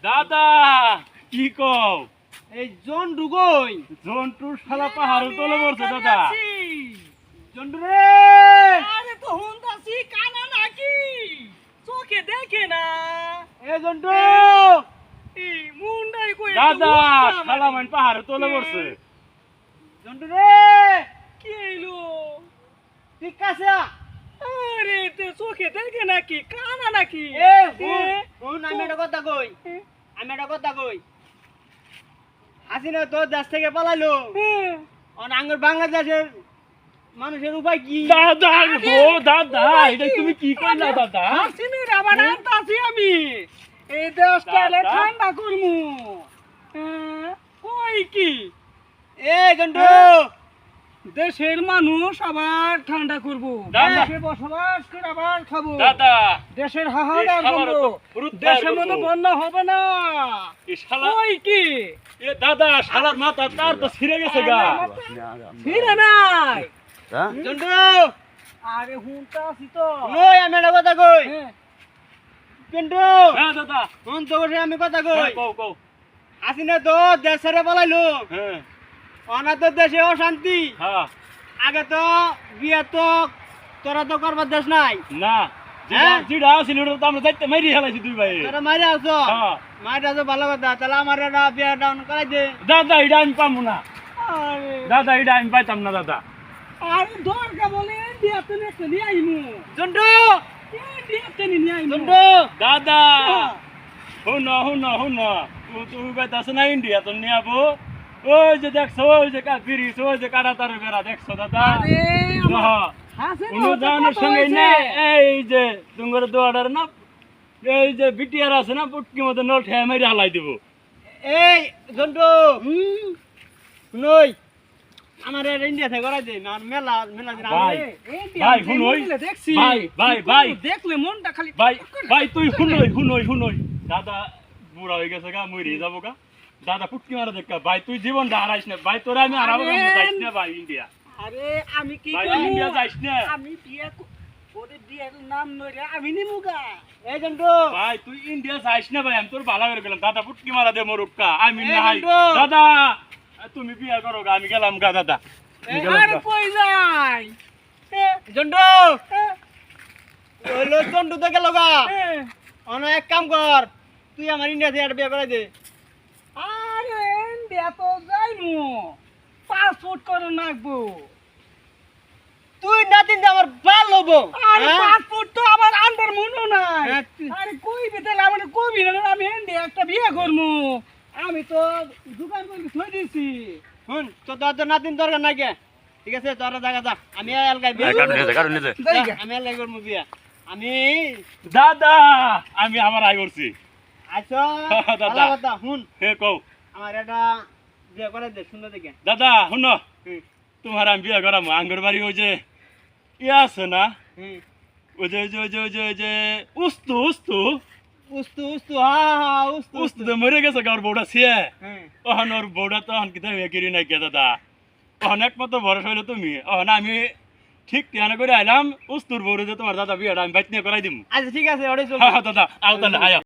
দাদা কি কও এই জন্টু কই? জন্টুর শালা পাহাড়ে তলে পড়ছে দাদা। জন্টু রে! আরে তো হুন্দাসি কানা নাকি চোখে দেখে না। এ জন্টু! এই মুন্ডাই কই দাদা শালা মান পাহাড়ে তলে পড়ছে। জন্টু রে! কি এলো? ঠিক আছে? আরে তে চোখে দেখে নাকি কানা নাকি? এ হুন আমি একটা কথা কই। হাসিনা তো দেশ থেকে পালাইলো। আঙ্গুর বাংলাদেশের মানুষের উপায় কি? দাদা ও দাদা এটা তুমি কি কইলা দাদা? হাসিনের আবার আনতাছি আমি এই দেশটালে দাদা? ঠান্ডা করমু। কই কি এ জন্টু! দেশের মানুষ আবার ঠান্ডা করবো, দাদা। দেশে বসবাস করে আবার খাবো, দাদা দেশের হাহাকার এই শালার করবো, তো ফুরুত দেশের বাইর মধ্যে করবো। বন্যা হবে না। এই শালা কই কি এ দাদা শালার মাথা তার তো ছিঁড়ে গেছে গা। ফিরে নাই। জন্টু! আরে হুনটা আছি তো। নই আমি একটা কথা কই। হ্যাঁ, জন্টু! হ্যাঁ দাদা হুন তো বসে আমি কথা কই। হ্যাঁ, কও কও হাসিনা তো দেশ ছেড়ে পালাইলো। হ্যাঁ অনাথ দেশে অশান্তি। হ্যাঁ আগে তো বিয়ে তো তোরা তো করবার দেশ নাই। না হ্যাঁ? যেটা আছিল ওটা তো আমরা যাইতে মাইরি হেলাইছি দুই ভাই। তোরা মারি আছো। হ্যাঁ মারি আছো ভালো কথা। তাহলে আমার একটা বিয়ে ডাউন করাই দে। দাদা এটা আমি পাবো না। আরে দাদা এটা আমি পাইতাম না দাদা। আরে দরকার বলে বিয়াতে নিয়ে আইমু, জন্টু! বিয়াতে নিয়ে আইমু। জন্টু! দাদা হুন হুন হুন তুমি পাইতাছো না ইন্ডিয়া তো নিয়ে আবো। ওই যে দেখছো ওই যে ব্রিজ ওই যে কাটা তার বেড়া দেখছো দাদা। আরে আমার হ্যাঁ হাসিনা অনুদানের সঙ্গে না এই যে তোমার দোয়াটার না এই যে বিটিআর আছে না পুটকি মতো নল ঠেয়া মেরে হালাই দিব। এই জন্টু! নই আমার ইন্ডিয়া থেকে করাই দে। না মেলা মেলা দিন ভাই, আমি- ভাই, শুনোই। দেখছি ভাই। দেখলে মনটা খালি ভাই ভাই তুই শুনই দাদা বুড়া হয়ে গেছে গা মরে যাবো গা। দাদা পুটকি মারা দেখা ভাই তুই জীবনটা হারাইস না ভাই তোরা আমি হারাবো না আরে, যাইস না ভাই ইন্ডিয়া। আরে আমি কি ভাই করবো? ইন্ডিয়া যাইস না আমি বিয়ে ওরে বিয়ের নাম নইরে আমি নিমুগা। এই জন্টু! ভাই তুই ইন্ডিয়া যাইস না ভাই আমি তোর ভালো করে গেলাম দাদা পুটকি মারা দে মরুক্কা আমি এই না হাই বন্ধু। দাদা তুমি বিয়ে করো গা আমি গেলাম গা দাদা আমি গেলাম আরে গা। কই যাই? জন্টু! হইলো জন্টু তো গেল গা। অন এক কাম কর, তুই আমার ইন্ডিয়া থেকে একটা বিয়ে করাই দে। আরে ইন্ডিয়া তো যাইমু, পাসপোর্ট করে নাকবো। তুই নাতিন যে আমার ভাল হবো। আরে হ্যাঁ? পাসপোর্ট তো আমার আন্ডার মনে নাই। হ্যাঁ, তুই- আরে কই বিতালে আমার কবি না আমি ইন্ডিয়া একটা বিয়ে করমু। আমি তো দোকান করে থই দিছি। শুন, তোর নাতিন দরকার নাই কে? ঠিক আছে, তোরা জায়গা যা। আমি এলাকায় বিয়ে কারণ নিতে যা, আমি এলাকায় করবো বিয়ে। আমি দাদা আমি আমার আই করছি আইসো দাদা। ভালো কথা। শুন, হে কও আমার একটা বিয়ে করাই দে, সুন্দর দেখে। দাদা শুন হুম, তোমার আমি বিয়ে করাম আঙ্গুর বাড়ি ওই যে ইয়ে আছে না হুম। ওই যে ওই যে ওই যে ওই যে ওই যে উস্তু উস্তু উস্তু, হা, উস্তু। উস্তু তো মরে গেছে গাওর বউটা ছিয়ে হুম। ওহন ওর বউটা তো অহন কিতা হয়ে গিরি নাই কে দাদা ওহন একমাত্র ভরসা হইলো তুমি ওহন আমি ঠিক ঠিকানা করে আইলাম উস্তুর বউরে যে তোমার দাদা বিয়েটা আমি বাইত নিয়ে করাই দিম। আচ্ছা ঠিক আছে, ওটাই চল। হ্যাঁ দাদা আও তাহলে আয়